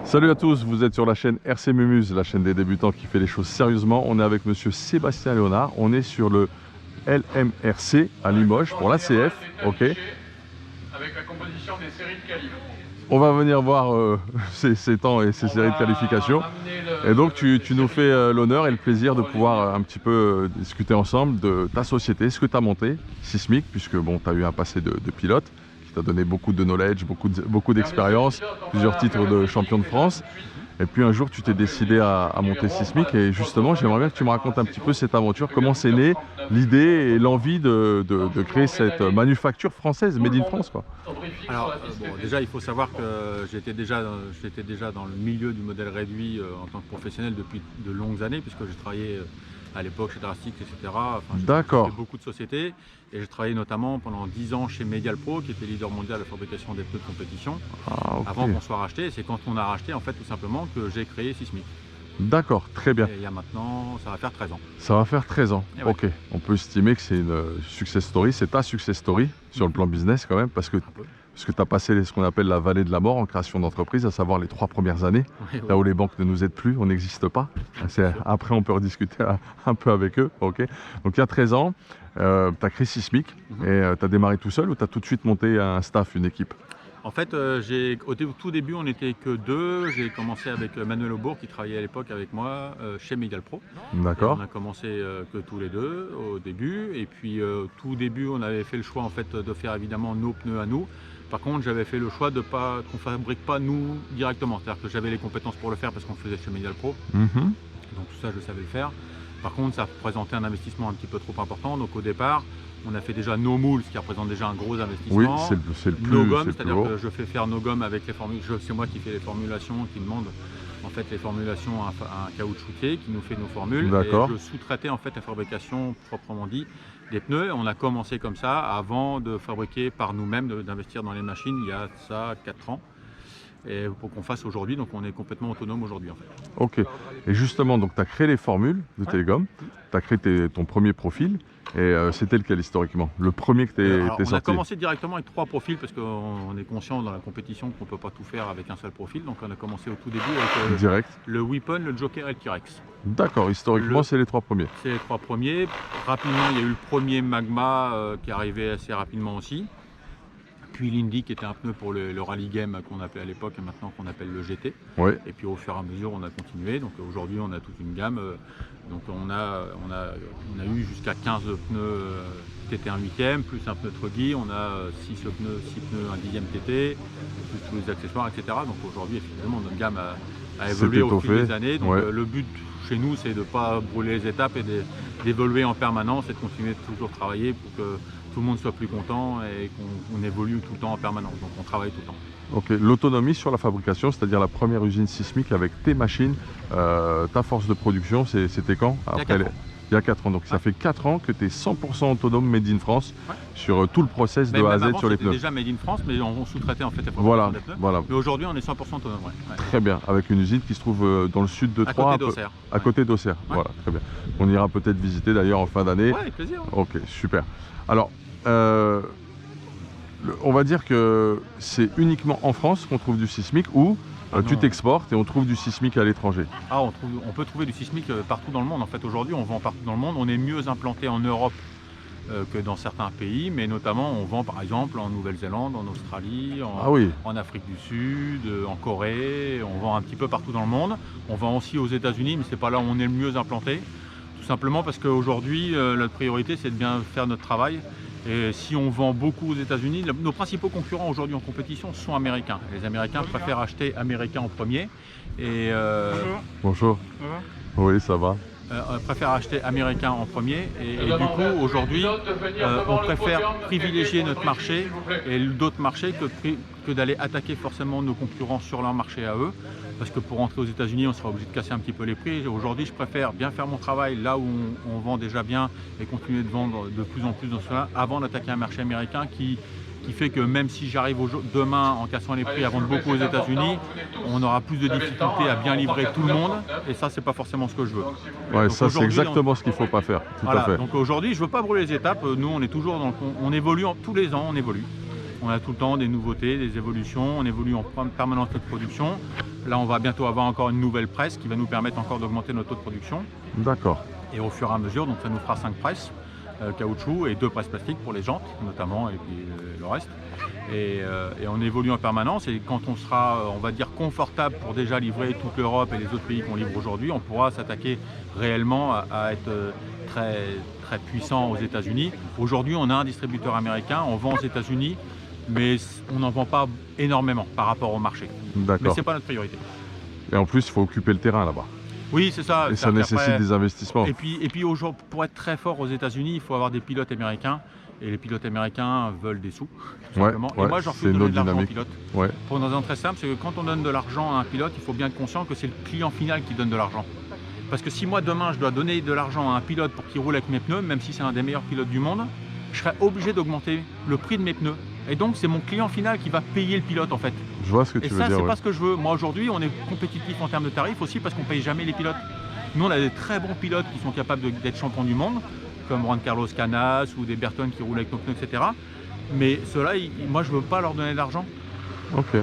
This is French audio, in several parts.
Salut à tous, vous êtes sur la chaîne RC Mumuse, la chaîne des débutants qui fait les choses sérieusement. On est avec monsieur Sébastien Léonard, on est sur le LMRC à Limoges pour l'ACF, ok. Avec la composition des séries de qualif. On va venir voir ces temps et ces séries de qualification. Et donc tu nous fais l'honneur et le plaisir de pouvoir un petit peu discuter ensemble de ta société, ce que tu as monté, Sismic, puisque bon, tu as eu un passé de pilote qui t'a donné beaucoup de knowledge, beaucoup d'expérience, plusieurs titres de champion de France. Et puis un jour tu t'es décidé à monter Sismic et justement j'aimerais bien que tu me racontes un petit peu cette aventure, comment c'est né l'idée et l'envie de créer cette manufacture française, Made in France quoi. Alors déjà il faut savoir que j'étais déjà dans le milieu du modèle réduit en tant que professionnel depuis de longues années puisque j'ai travaillé à l'époque chez Drastic, etc. Enfin, d'accord. J'ai fait beaucoup de sociétés et j'ai travaillé notamment pendant 10 ans chez Medial Pro qui était leader mondial de la fabrication des pneus de compétition avant qu'on soit racheté. C'est quand on a racheté en fait tout simplement que j'ai créé Sismic. D'accord, très bien. Et il y a maintenant, ça va faire 13 ans. Ça va faire 13 ans, Et ouais. ok. On peut estimer que c'est une success story, c'est ta success story sur le plan business quand même, parce que tu as passé ce qu'on appelle la vallée de la mort en création d'entreprise, à savoir les 3 premières années, là où les banques ne nous aident plus, on n'existe pas. Après, on peut rediscuter un peu avec eux, ok. Donc il y a 13 ans, tu as créé Sismic et tu as démarré tout seul ou tu as tout de suite monté un staff, une équipe? En fait, au tout début, on n'était que 2. J'ai commencé avec Manuel Aubourg qui travaillait à l'époque avec moi chez Medial Pro. D'accord. On a commencé que tous les deux au début. Et puis, tout début, on avait fait le choix en fait, de faire évidemment nos pneus à nous. Par contre, j'avais fait le choix de pas qu'on fabrique pas nous directement. C'est-à-dire que j'avais les compétences pour le faire parce qu'on le faisait chez Medial Pro. Donc tout ça, je savais le faire. Par contre, ça représentait un investissement un petit peu trop important. Donc au départ, on a fait déjà nos moules, ce qui représente déjà un gros investissement. Oui, c'est le plus. Nos gommes, c'est-à-dire que je fais faire nos gommes avec les formules. C'est moi qui fais les formulations, qui demande en fait les formulations à un caoutchoutier qui nous fait nos formules. D'accord. Et je sous-traitais en fait la fabrication proprement dit des pneus. On a commencé comme ça avant de fabriquer par nous-mêmes, d'investir dans les machines il y a ça 4 ans. Et pour qu'on fasse aujourd'hui, donc on est complètement autonome aujourd'hui en fait. Ok. Et justement, donc tu as créé les formules de tes gommes, tu as créé ton premier profil, et c'était lequel historiquement? Le premier que tu es sorti? On a commencé directement avec 3 profils parce qu'on est conscient dans la compétition qu'on ne peut pas tout faire avec un seul profil. Donc on a commencé au tout début avec Direct. le Weapon, le Joker et le T-Rex. D'accord, historiquement c'est les 3 premiers. C'est les 3 premiers. Rapidement, il y a eu le premier Magma qui est arrivé assez rapidement aussi. Puis l'Indy qui était un pneu pour le rally game qu'on appelait à l'époque et maintenant qu'on appelle le GT. Oui. Et puis au fur et à mesure on a continué. Donc aujourd'hui on a toute une gamme. Donc on a eu jusqu'à 15 pneus TT1 8e, plus un pneu Truggy. On a 6 pneus, un 10e TT, plus tous les accessoires, etc. Donc aujourd'hui effectivement notre gamme a évolué au fil des années. Donc le but chez nous c'est de ne pas brûler les étapes et d'évoluer en permanence et de continuer de toujours travailler pour que tout le monde soit plus content et qu'on évolue tout le temps en permanence, donc on travaille tout le temps. Ok, l'autonomie sur la fabrication, c'est-à-dire la première usine Sismic avec tes machines, ta force de production, c'était quand? Il y a 4 ans, donc ça fait 4 ans que tu es 100% autonome Made in France sur tout le process de A à Z sur les pneus. Déjà Made in France, mais on sous-traitait en fait la fabrication des pneus. Voilà. Mais aujourd'hui on est 100% autonome. Très bien, avec une usine qui se trouve dans le sud de Troyes, à côté d'Auxerre. Voilà, très bien. On ira peut-être visiter d'ailleurs en fin d'année. Ouais, avec plaisir. Ok, super. Alors, on va dire que c'est uniquement en France qu'on trouve du Sismic ou tu t'exportes et on trouve du Sismic à l'étranger? On peut trouver du Sismic partout dans le monde. En fait, aujourd'hui, on vend partout dans le monde. On est mieux implanté en Europe que dans certains pays, mais notamment, on vend par exemple en Nouvelle-Zélande, en Australie, en Afrique du Sud, en Corée. On vend un petit peu partout dans le monde. On vend aussi aux États-Unis, mais c'est pas là où on est le mieux implanté. Tout simplement parce qu'aujourd'hui, notre priorité, c'est de bien faire notre travail. Et si on vend beaucoup aux États-Unis, nos principaux concurrents aujourd'hui en compétition sont américains. Les Américains préfèrent acheter américain en premier. Bonjour. Oui, ça va. Préfèrent acheter américain en premier et du coup aujourd'hui on préfère privilégier notre marché et d'autres marchés que d'aller attaquer forcément nos concurrents sur leur marché à eux, parce que pour rentrer aux États-Unis on sera obligé de casser un petit peu les prix. Aujourd'hui je préfère bien faire mon travail là où on vend déjà bien et continuer de vendre de plus en plus dans cela avant d'attaquer un marché américain qui fait que même si j'arrive demain en cassant les prix à vendre beaucoup aux États-Unis, on aura plus de difficultés à bien livrer tout le monde et ça c'est pas forcément ce que je veux. Ouais, ça c'est exactement ce qu'il faut pas faire. Tout à fait. Donc aujourd'hui je veux pas brûler les étapes, nous on est toujours on évolue tous les ans, on évolue. On a tout le temps des nouveautés, des évolutions, on évolue en permanence notre production. Là, on va bientôt avoir encore une nouvelle presse qui va nous permettre encore d'augmenter notre taux de production. D'accord. Et au fur et à mesure, donc ça nous fera 5 presses caoutchouc et 2 presses plastiques pour les jantes notamment et puis le reste. Et on évolue en permanence et quand on sera, on va dire, confortable pour déjà livrer toute l'Europe et les autres pays qu'on livre aujourd'hui, on pourra s'attaquer réellement à être très, très puissant aux États-Unis. Aujourd'hui, on a un distributeur américain, on vend aux États-Unis, mais on n'en vend pas énormément par rapport au marché. Mais D'accord. ce n'est pas notre priorité. Et en plus, il faut occuper le terrain là-bas. Oui, c'est ça. Et ça nécessite des investissements. Et puis aujourd'hui, pour être très fort aux États-Unis, il faut avoir des pilotes américains. Et les pilotes américains veulent des sous, tout simplement. Et moi, je refuse de donner de l'argent aux pilotes. Ouais. Pour une raison très simple, c'est que quand on donne de l'argent à un pilote, il faut bien être conscient que c'est le client final qui donne de l'argent. Parce que si moi, demain, je dois donner de l'argent à un pilote pour qu'il roule avec mes pneus, même si c'est un des meilleurs pilotes du monde, je serais obligé d'augmenter le prix de mes pneus. Et donc, c'est mon client final qui va payer le pilote, en fait. Je vois ce que tu Et veux ça, dire. c'est Ouais. pas ce que je veux. Moi, aujourd'hui, on est compétitif en termes de tarifs aussi parce qu'on paye jamais les pilotes. Nous, on a des très bons pilotes qui sont capables d'être champions du monde, comme Juan Carlos Canas ou des Burton qui roulent avec nos pneus, etc. Mais ceux-là, moi, je veux pas leur donner d'argent. Ok.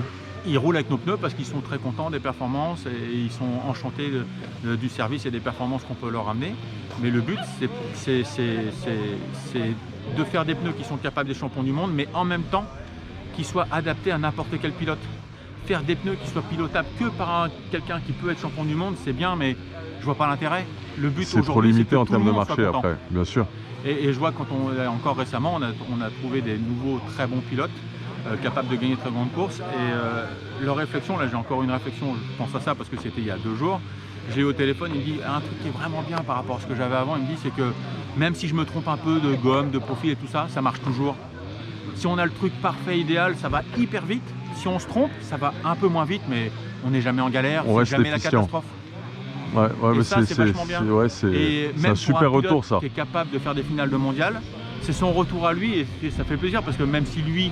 Ils roulent avec nos pneus parce qu'ils sont très contents des performances et ils sont enchantés du service et des performances qu'on peut leur amener. Mais le but, c'est de faire des pneus qui sont capables des champions du monde, mais en même temps, qui soient adaptés à n'importe quel pilote. Faire des pneus qui soient pilotables que par quelqu'un qui peut être champion du monde, c'est bien, mais je vois pas l'intérêt. Le but C'est trop aujourd'hui, limité en que tout le termes de monde soit marché content. après, bien sûr. Et je vois encore récemment, on a trouvé des nouveaux très bons pilotes capables de gagner de très grandes courses. Et leur réflexion, là j'ai encore une réflexion, je pense à ça parce que c'était il y a 2 jours. J'ai eu au téléphone, il me dit un truc qui est vraiment bien par rapport à ce que j'avais avant. Il me dit c'est que même si je me trompe un peu de gomme, de profil et tout ça, ça marche toujours. Si on a le truc parfait, idéal, ça va hyper vite. Si on se trompe, ça va un peu moins vite, mais on n'est jamais en galère, On c'est reste jamais efficient. la catastrophe. Ouais, Et mais ça, c'est vachement bien. ouais, Et c'est même un pour super pilote retour ça. qui est capable de faire des finales de mondial, c'est son retour à lui et ça fait plaisir parce que même si lui,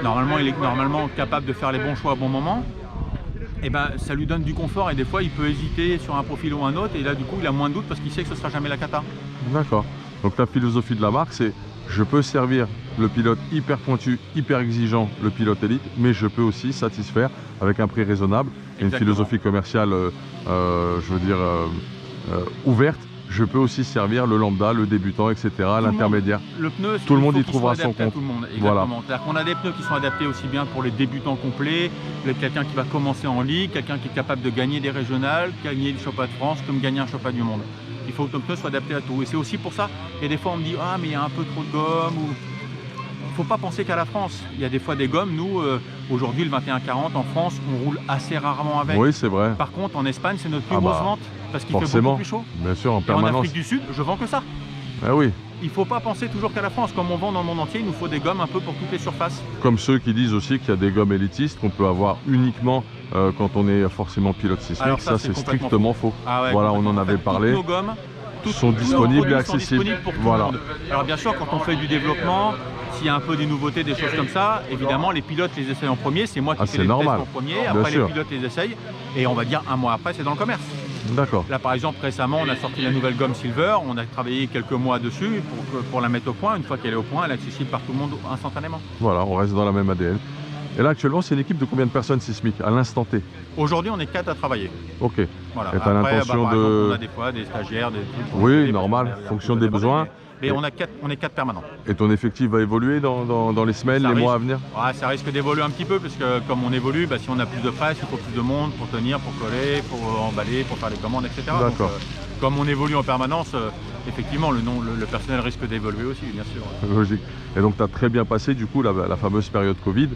normalement, il est normalement capable de faire les bons choix au bon moment, et ben, ça lui donne du confort et des fois il peut hésiter sur un profil ou un autre et là du coup il a moins de doute parce qu'il sait que ce sera jamais la cata. D'accord. Donc la philosophie de la marque, c'est je peux servir le pilote hyper pointu, hyper exigeant, le pilote élite, mais je peux aussi satisfaire avec un prix raisonnable et une Exactement. philosophie commerciale, je veux dire, ouverte. Je peux aussi servir le lambda, le débutant, etc., l'intermédiaire. Le pneu, Tout le il monde faut y qu'il trouvera soit son adapté à compte. tout le monde. Voilà. Exactement. C'est-à-dire qu'on a des pneus qui sont adaptés aussi bien pour les débutants complets, quelqu'un qui va commencer en ligue, quelqu'un qui est capable de gagner des régionales, gagner des championnats de France, comme gagner un championnat du monde. Il faut que le pneu soit adapté à tout. Et c'est aussi pour ça, et des fois on me dit ah mais il y a un peu trop de gomme ou... Il ne faut pas penser qu'à la France. Il y a des fois des gommes. Nous, aujourd'hui, le 2140 en France, on roule assez rarement avec. Oui, c'est vrai. Par contre, en Espagne, c'est notre plus Ah grosse bah, vente parce qu'il fait Forcément, beaucoup plus chaud. bien sûr, en Et en permanence. Afrique du Sud, je vends que ça. Ah oui, Il ne faut pas penser toujours qu'à la France. Comme on vend dans le monde entier, il nous faut des gommes un peu pour toutes les surfaces. comme ceux qui disent aussi qu'il y a des gommes élitistes qu'on peut avoir uniquement quand on est forcément pilote sismique. Alors Ça, c'est c'est complètement strictement faux. Ah ouais, Voilà, on complètement. en avait En fait, parlé. Toutes nos gommes Sont tous nos disponibles et produits sont accessibles. disponibles pour tout Voilà. le monde. Alors bien sûr, quand on fait du développement, s'il y a un peu des nouveautés, des choses comme ça, évidemment, les pilotes les essayent en premier. C'est moi qui Ah, fais c'est les normal. tests en premier. Bien Après, sûr. les pilotes les essayent. Et on va dire un mois après, c'est dans le commerce. D'accord. Là, par exemple, récemment, on a sorti la nouvelle gomme Silver. On a travaillé quelques mois dessus pour la mettre au point. Une fois qu'elle est au point, elle est accessible par tout le monde instantanément. Voilà, on reste dans la même ADN. Et là, actuellement, c'est une équipe de combien de personnes sismiques à l'instant T? Aujourd'hui, on est 4 à travailler. Ok. Voilà. Et t'as l'intention par exemple, de- on a des fois des stagiaires, des trucs. Oui, normal, fonction des besoins. Mais on est 4 permanents. Et ton effectif va évoluer dans les semaines, Ça les mois à risque. venir? Ouais, ça risque d'évoluer un petit peu parce que comme on évolue, bah, si on a plus de presse, il faut plus de monde pour tenir, pour coller, pour emballer, pour faire les commandes, etc. Donc, D'accord. comme on évolue en permanence, effectivement, le personnel risque d'évoluer aussi, bien sûr. Logique. Et donc, tu as très bien passé, du coup, la fameuse période Covid.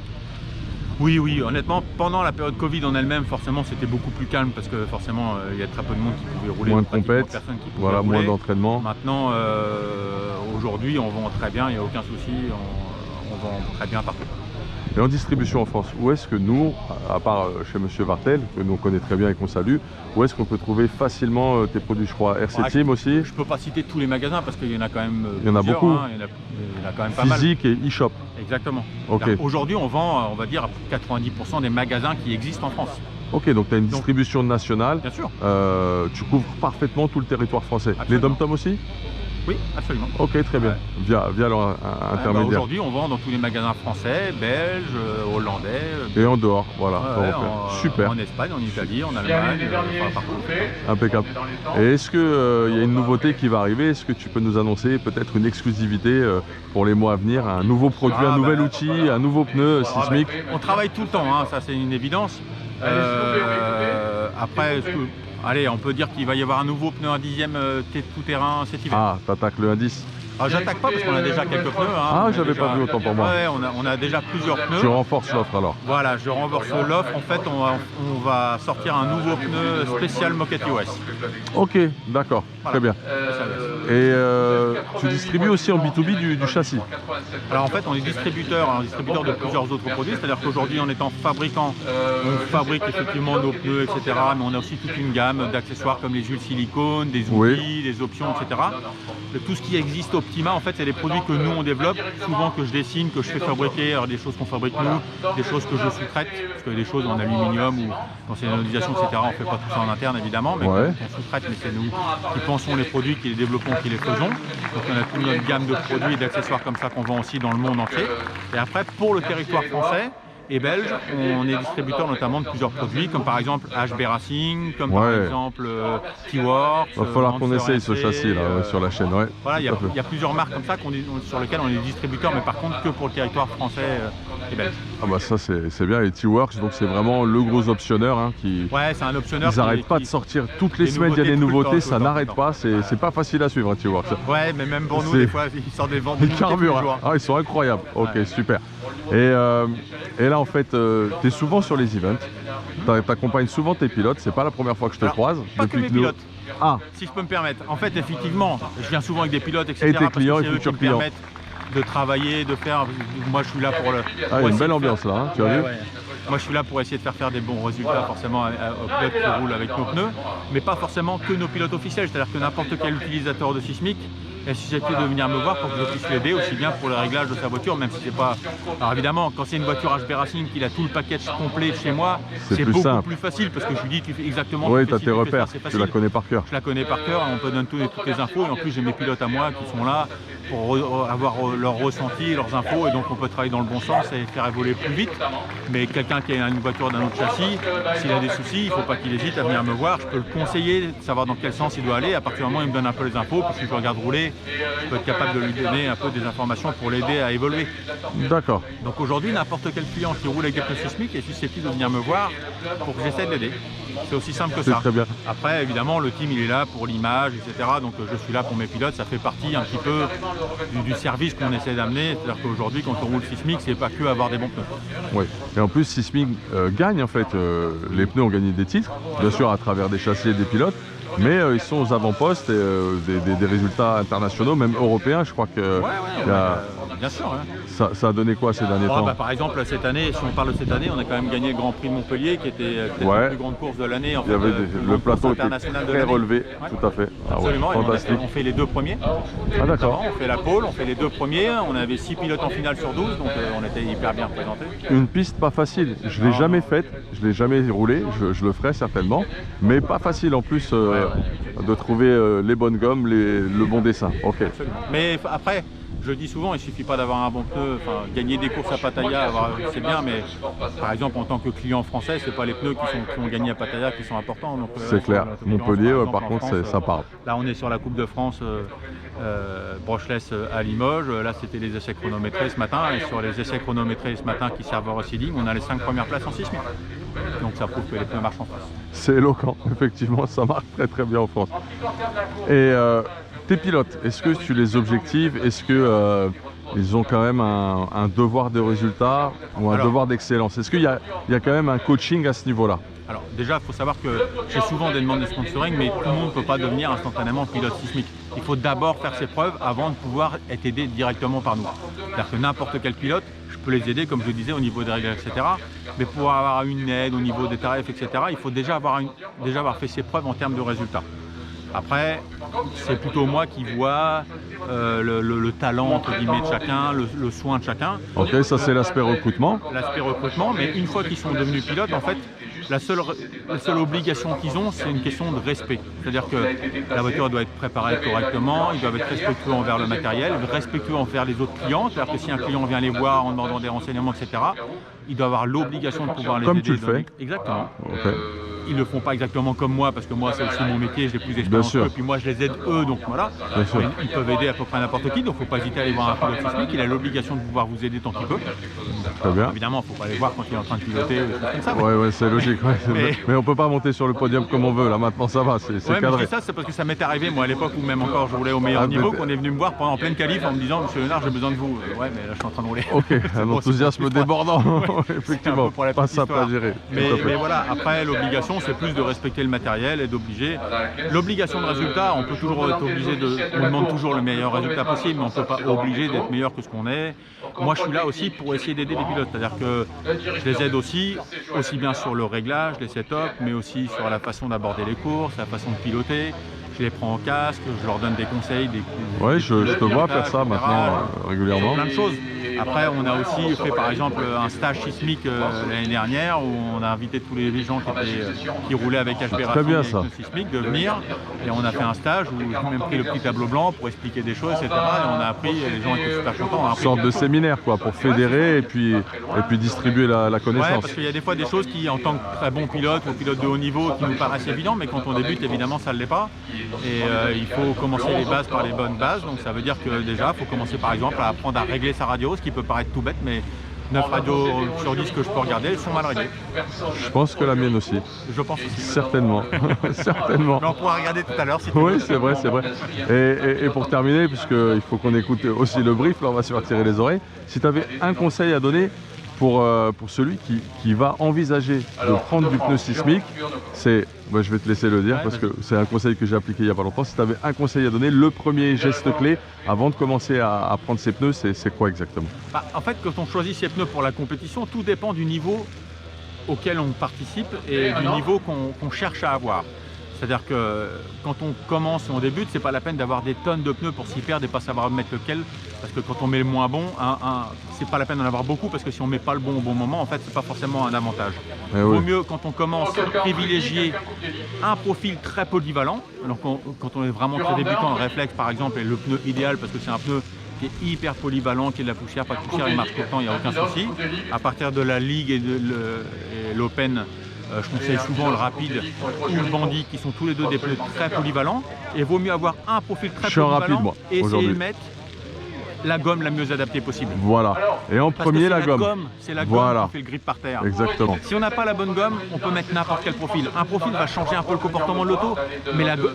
Oui, honnêtement, pendant la période Covid en elle-même, forcément, c'était beaucoup plus calme parce que forcément, il y a très peu de monde qui pouvait rouler. Moins de pratiquement compètes, personne qui pouvait voilà, rouler. moins d'entraînement. Maintenant, aujourd'hui, on vend très bien, il n'y a aucun souci, on vend très bien partout. Et en distribution en France, où est-ce que nous, à part chez Monsieur Vartel, que nous on connaît très bien et qu'on salue, où est-ce qu'on peut trouver facilement tes produits, je crois, RC Ouais, Team aussi, Je ne peux pas citer tous les magasins parce qu'il y en a quand même Il y en a plusieurs, beaucoup. hein, il y en a quand même pas mal. physique et e-shop. Exactement. Ok. Aujourd'hui, on vend, on va dire, 90% des magasins qui existent en France. Ok, donc tu as une Donc- distribution nationale, Bien sûr. tu couvres parfaitement tout le territoire français. Les Absolument. dom-tom aussi? Oui, absolument. Ok, très bien. Via leur intermédiaire. Aujourd'hui, on vend dans tous les magasins français, belges, hollandais. Et en dehors, voilà. Super. En Espagne, en Italie, en Allemagne, partout. Impeccable. Et est-ce qu'il y a une nouveauté qui va arriver? Est-ce que tu peux nous annoncer peut-être une exclusivité pour les mois à venir? Un nouveau produit, un nouvel outil, un nouveau pneu sismique? On travaille tout le temps, hein, ça c'est une évidence. Après, allez, on peut dire qu'il va y avoir un nouveau pneu, un 10e tout-terrain cet hiver. Ah, t'attaques le indice. Ah, j'attaque pas parce qu'on a déjà quelques pneus. Hein. Ah, j'avais pas vu, autant pour moi. Ouais, on a déjà plusieurs pneus. Tu renforces l'offre alors? Voilà, je renforce l'offre. En fait, on va sortir un nouveau pneu spécial Moquette US. Ok, d'accord, Voilà. très bien. Et tu distribues aussi en B2B du châssis? Alors en fait, on est distributeur de plusieurs autres produits. C'est-à-dire qu'aujourd'hui, en étant fabricant, on fabrique effectivement nos pneus, etc. Mais on a aussi toute une gamme d'accessoires comme les huiles silicone, des outils, des options, etc. Tout ce qui existe Optima, en fait, c'est des produits que nous on développe, souvent que je dessine, que je fais fabriquer, alors des choses qu'on fabrique nous, des choses que je sous-traite, parce que des choses en aluminium ou dans ces ionisations, etc. On ne fait pas tout ça en interne évidemment, mais on sous-traite, mais c'est nous qui pensons les produits, qui les développons, qui les faisons. Donc on a toute notre gamme de produits et d'accessoires comme ça qu'on vend aussi dans le monde entier. Et après, pour le territoire français et belge, on est distributeur notamment de plusieurs produits, comme par exemple HB Racing, comme par exemple T-Works. Il va falloir qu'on essaye ce châssis là sur la chaîne. Ouais. Voilà, il y a plusieurs marques comme ça sur lesquelles on est distributeur, mais par contre que pour le territoire français et belge. Ah bah ça c'est bien, et T-Works, donc c'est vraiment le gros optionneur hein, qui... Ouais, c'est un optionneur. Ils n'arrêtent pas de sortir toutes les semaines, il y a des nouveautés, ça n'arrête pas, c'est pas facile à suivre T-Works. Ouais, mais même pour nous, des fois, ils sortent des ventes. Ils carburent, ils sont incroyables. Ok, super. Et là en fait, tu es souvent sur les events, tu accompagnes souvent tes pilotes, c'est pas la première fois que je te croise. Pas que mes pilotes. Ah, si je peux me permettre. En fait, effectivement, je viens souvent avec des pilotes, etc. Et tes clients et futurs clients. De travailler, de faire. Moi, je suis là pour le. Ah, il y a une belle ambiance là, hein, tu as vu? Moi, je suis là pour essayer de faire des bons résultats, forcément, aux pilotes qui roulent avec nos pneus, mais pas forcément que nos pilotes officiels. C'est-à-dire que n'importe quel utilisateur de sismique est susceptible de venir me voir pour que je puisse l'aider aussi bien pour le réglage de sa voiture, même si c'est pas. Alors évidemment, quand c'est une voiture HB Racing qu'il a tout le package complet chez moi, c'est beaucoup plus facile parce que je lui dis tu fais exactement. Oui, tu as tes repères, tu la connais par cœur. Je la connais par cœur, on peut donner toutes les infos et en plus j'ai mes pilotes à moi qui sont là pour avoir leur ressenti, leurs infos, et donc on peut travailler dans le bon sens et faire évoluer plus vite. Mais quelqu'un qui a une voiture d'un autre châssis, s'il a des soucis, il ne faut pas qu'il hésite à venir me voir. Je peux le conseiller, savoir dans quel sens il doit aller. À partir du moment où il me donne un peu les infos, puis si je regarde rouler, je peux être capable de lui donner un peu des informations pour l'aider à évoluer. D'accord. Donc aujourd'hui, n'importe quel client qui roule avec des pneus sismiques est susceptible de venir me voir pour que j'essaie de l'aider. C'est aussi simple que ça. Très bien. Après, évidemment, le team, il est là pour l'image, etc. Donc, je suis là pour mes pilotes. Ça fait partie un petit peu du service qu'on essaie d'amener. C'est-à-dire qu'aujourd'hui, quand on roule sismique, c'est pas que avoir des bons pneus. Oui. Et en plus, Sismic gagne en fait. Les pneus ont gagné des titres, bien sûr à travers des châssis et des pilotes. Mais ils sont aux avant-postes et des résultats internationaux, même européens. Je crois que bien sûr. Hein. Ça a donné quoi ces derniers temps? Par exemple, cette année, si on parle de cette année, on a quand même gagné le Grand Prix de Montpellier, qui était la plus grande course de l'année. En fait, le plateau était très relevé, tout à fait. Absolument. Ah ouais, fantastique. On fait les deux premiers. Ah d'accord. On fait la pole, on fait les deux premiers. On avait 6 pilotes en finale sur 12, donc on était hyper bien représentés. Une piste pas facile. Je l'ai jamais faite, je l'ai jamais roulée. Je le ferai certainement, mais pas facile en plus de trouver les bonnes gommes, le bon dessin. Ok. Mais après, je le dis souvent, il ne suffit pas d'avoir un bon pneu. Enfin, gagner des courses à Pattaya, c'est bien, mais par exemple, en tant que client français, ce n'est pas les pneus qui ont gagné à Pattaya qui sont importants. C'est clair. Montpellier, par contre, ça parle. Là, on est sur la Coupe de France brushless à Limoges. Là, c'était les essais chronométrés ce matin. Et sur les essais chronométrés ce matin qui servent au Seeding, on a les 5 premières places en sismique. Donc ça prouve que les pneus marchent en France. C'est éloquent, effectivement, ça marche très très bien en France. Et tes pilotes, est-ce que tu les objectives? Est-ce que ils ont quand même un devoir de résultat ou un devoir d'excellence? Est-ce qu'il y a quand même un coaching à ce niveau-là? Alors déjà, il faut savoir que j'ai souvent des demandes de sponsoring, mais tout le monde ne peut pas devenir instantanément pilote sismique. Il faut d'abord faire ses preuves avant de pouvoir être aidé directement par nous. C'est-à-dire que n'importe quel pilote, je peux les aider, comme je le disais, au niveau des réglages, etc. Mais pour avoir une aide au niveau des tarifs, etc., il faut déjà avoir fait ses preuves en termes de résultats. Après, c'est plutôt moi qui vois le talent entre guillemets de chacun, le soin de chacun. Ok, ça c'est l'aspect recrutement. L'aspect recrutement, mais une fois qu'ils sont devenus pilotes, en fait, la seule obligation qu'ils ont, c'est une question de respect. C'est-à-dire que la voiture doit être préparée correctement, ils doivent être respectueux envers le matériel, respectueux envers les autres clients. C'est-à-dire que si un client vient les voir en demandant des renseignements, etc., il doit avoir l'obligation de pouvoir les aider. Comme tu le fais. Exactement. Okay. Ils le font pas exactement comme moi, parce que moi c'est aussi mon métier, j'ai plus d'expérience qu'eux, puis moi je les aide eux, donc voilà. Ils peuvent aider à peu près n'importe qui, donc il ne faut pas hésiter à aller voir un pilote sismique, il a l'obligation de pouvoir vous aider tant qu'il peut. Très bien. Évidemment, il ne faut pas aller voir quand il est en train de piloter, des choses comme ça. Ouais, c'est logique. Ouais. Mais on ne peut pas monter sur le podium comme on veut, là maintenant ça va, c'est cadré. Mais je dis ça, c'est parce que ça m'est arrivé, moi à l'époque où même encore je roulais au meilleur niveau, qu'on est venu me voir pendant pleine qualif en me disant, Monsieur Léonard, j'ai besoin de vous. Ouais, mais là je suis en train de rouler. Ok, un enthousiasme débordant, effectivement, pas simple à gérer. Mais voilà, après l'obligation, c'est plus de respecter le matériel et d'obliger. L'obligation de résultat, on peut toujours être obligé on demande toujours le meilleur résultat possible, mais on ne peut pas obliger d'être meilleur que ce qu'on est. Moi, je suis là aussi pour essayer d'aider les pilotes, c'est-à-dire que je les aide aussi bien sur le réglage, les setups, mais aussi sur la façon d'aborder les courses, la façon de piloter. Je les prends en casque, je leur donne des conseils, Oui, je te vois faire ça maintenant régulièrement. Plein de choses. Après, on a aussi fait par exemple un stage sismique l'année dernière où on a invité tous les gens qui roulaient avec HP Racing et sismique de venir. Et on a fait un stage où j'ai même pris le petit tableau blanc pour expliquer des choses, etc. Et on a appris, les gens étaient super contents. Une sorte de séminaire quoi, pour fédérer et puis distribuer la connaissance. Ouais, parce qu'il y a des fois des choses qui, en tant que très bon pilote ou pilote de haut niveau, qui nous paraissent évidentes, mais quand on débute, évidemment, ça ne l'est pas. Et il faut commencer les bases par les bonnes bases. Donc ça veut dire que déjà, il faut commencer par exemple à apprendre à régler sa radio, ce qui peut paraître tout bête, mais 9 radios sur 10 que je peux regarder, elles sont mal réglées. Je pense que la mienne aussi. Je pense aussi. Certainement. Certainement. Mais on pourra regarder tout à l'heure si tu veux. Oui, c'est vrai, c'est vrai. Et pour terminer, puisqu'il faut qu'on écoute aussi le brief, là on va se faire tirer les oreilles, si tu avais un conseil à donner pour celui qui va envisager de prendre du pneu sismique, c'est, je vais te laisser le dire parce que c'est un conseil que j'ai appliqué il n'y a pas longtemps. Si tu avais un conseil à donner, le premier geste clé avant de commencer à prendre ces pneus, c'est quoi exactement? En fait, quand on choisit ces pneus pour la compétition, tout dépend du niveau auquel on participe et du niveau qu'on cherche à avoir. C'est-à-dire que quand on commence et on débute, c'est pas la peine d'avoir des tonnes de pneus pour s'y perdre et pas savoir mettre lequel. Parce que quand on met le moins bon, c'est pas la peine d'en avoir beaucoup parce que si on met pas le bon au bon moment, en fait, c'est pas forcément un avantage. Il vaut mieux quand on commence privilégier un profil très polyvalent. Alors quand on est vraiment très débutant, le réflexe par exemple est le pneu idéal parce que c'est un pneu qui est hyper polyvalent, qui est de la poussière, pas de poussière, il marche tout le temps, il n'y a aucun souci. À partir de la Ligue et l'Open, je conseille souvent le Rapide ou le Bandit qui sont tous les deux des pneus très polyvalents et il vaut mieux avoir un profil très polyvalent et essayer de mettre la gomme la mieux adaptée possible. Voilà. Et en premier, la gomme. C'est la gomme qui fait le grip par terre. Exactement. Si on n'a pas la bonne gomme, on peut mettre n'importe quel profil. Un profil va changer un peu le comportement de l'auto,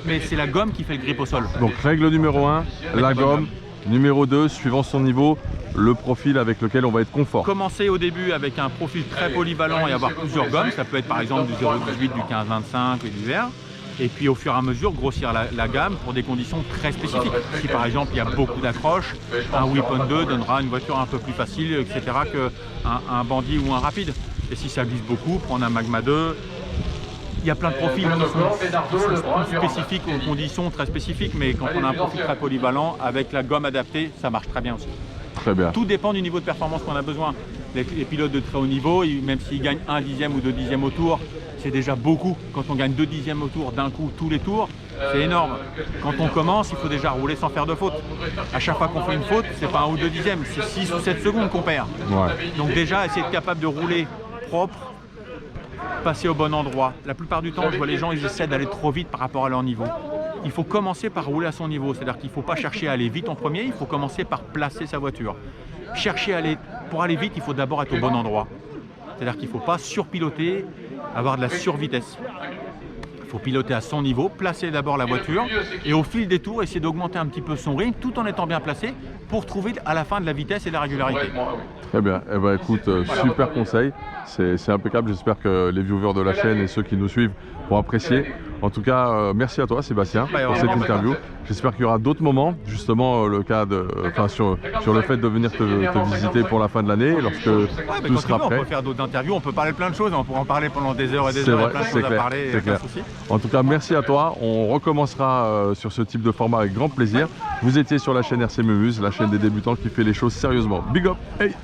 mais c'est la gomme qui fait le grip au sol. Donc règle numéro 1, la gomme. Numéro 2, suivant son niveau, le profil avec lequel on va être confort. Commencer au début avec un profil très polyvalent et avoir plusieurs gommes, ça peut être par exemple du 0,18, du 15,25 et du vert. Et puis au fur et à mesure grossir la gamme pour des conditions très spécifiques. Si par exemple il y a beaucoup d'accroches, un Weapon 2 donnera une voiture un peu plus facile, etc. qu'un Bandit ou un Rapide. Et si ça glisse beaucoup, prendre un Magma 2. Il y a plein de profils qui sont spécifiques aux conditions très spécifiques, mais quand on a un profil très polyvalent, avec la gomme adaptée, ça marche très bien aussi. Très bien. Tout dépend du niveau de performance qu'on a besoin. Les pilotes de très haut niveau, même s'ils gagnent 1 dixième ou 2 dixièmes au tour, c'est déjà beaucoup. Quand on gagne 2 dixièmes au tour d'un coup, tous les tours, c'est énorme. Quand on commence, il faut déjà rouler sans faire de faute. À chaque fois qu'on fait une faute, c'est pas 1 ou 2 dixièmes, c'est 6 ou 7 secondes qu'on perd. Ouais. Donc déjà, essayer d'être capable de rouler propre, passer au bon endroit. La plupart du temps, je vois les gens, ils essaient d'aller trop vite par rapport à leur niveau. Il faut commencer par rouler à son niveau, c'est-à-dire qu'il ne faut pas chercher à aller vite en premier, il faut commencer par placer sa voiture. Pour aller vite, il faut d'abord être au bon endroit. C'est-à-dire qu'il ne faut pas surpiloter, avoir de la survitesse. Il faut piloter à son niveau, placer d'abord la voiture et au fil des tours, essayer d'augmenter un petit peu son rythme tout en étant bien placé pour trouver à la fin de la vitesse et de la régularité. Très bien. Eh ben, écoute, super conseil. C'est impeccable. J'espère que les viewers de la chaîne et ceux qui nous suivent vont apprécier. En tout cas, merci à toi Sébastien pour cette interview. J'espère qu'il y aura d'autres moments, justement le cas sur le fait de venir te visiter pour la fin de l'année, lorsque tout sera prêt. On peut faire d'autres interviews, on peut parler de plein de choses, on pourra en parler pendant des heures et des heures, plein de choses à parler, c'est clair. En tout cas, merci à toi. On recommencera sur ce type de format avec grand plaisir. Vous étiez sur la chaîne RC Mumuse, la chaîne des débutants qui fait les choses sérieusement. Big up, hey!